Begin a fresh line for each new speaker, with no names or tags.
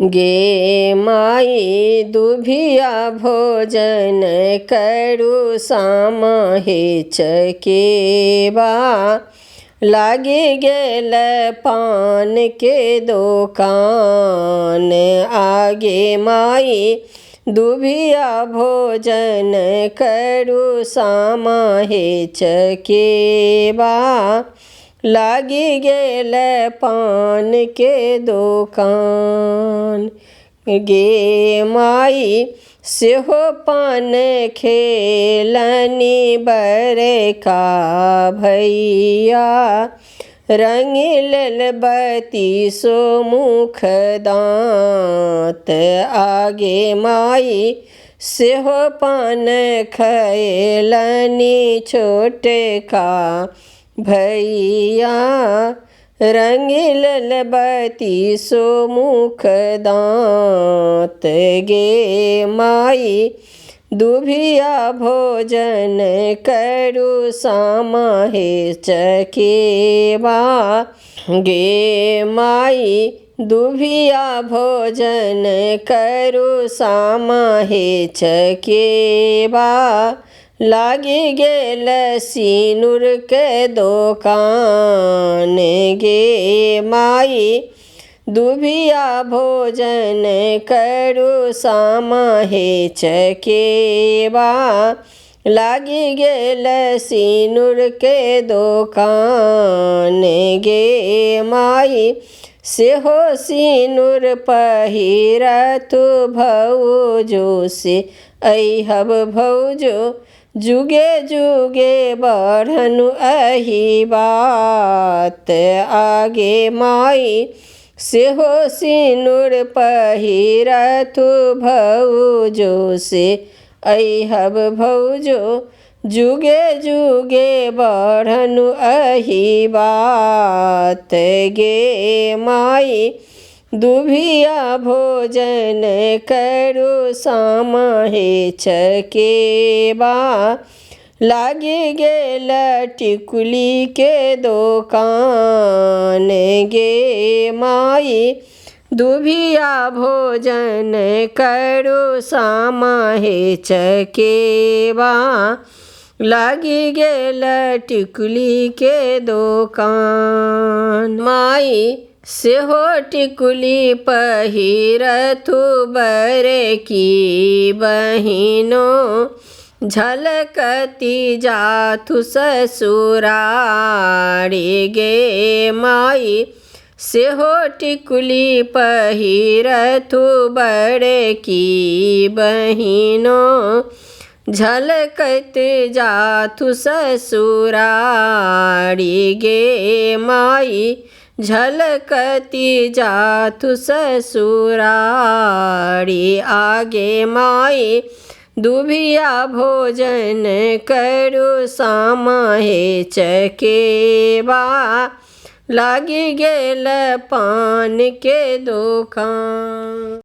गे माई दुभिया भोजन करू सामहे चकेबा। लागी गेल पान के दुकान आगे माई दुभिया भोजन करू सामहे चकेबा। लागी गेल पान के दुकान गे माई सेहो पान खेलनी बड़का भैया। रंगिल बत्तीसो मुख दांत आगे माई सेहो पान खेलनी छोटका भैया। रंगिल बत्तीसो मुख दांत गे माई दुभिया भोजन करू सामहे चकेबा। गे माई दुभिया भोजन करू सामहे चकेबा। लागी गेल सिनुर के दुकान गे माई दुभिया भोजन करू सामहे चकेबा। लागी गेल सिनुर के दुकान गे माई सेहो सिनुर पहिरतु भौजो से अइहब भौजो जुगे जुगे बढ़नु अहि बात आगे माई सेहो सिनुर पहिरतु भौजो से अइहब भौजो जुगे जुगे बढ़नु अहि बात गे माई दुभिया भोजन करू सामहे चकेबा। लागी गेल टिकुली के दुकान गे माई दुभिया भोजन करू सामहे चकेबा। लागी गेल टिकुली के दुकान माई सेहो टिकुली पहिरतु बड़की बहिनो। झलकती जाथु ससुरारी गे माई सेहो टिकुली पहिरतु बड़की बहिनो। झलकत जाथु ससुरारी गे माई झलकती जाथु ससुरारी आगे माई दुभिया भोजन करू सामहे चकेबा। लागी गेल पान के दुकान।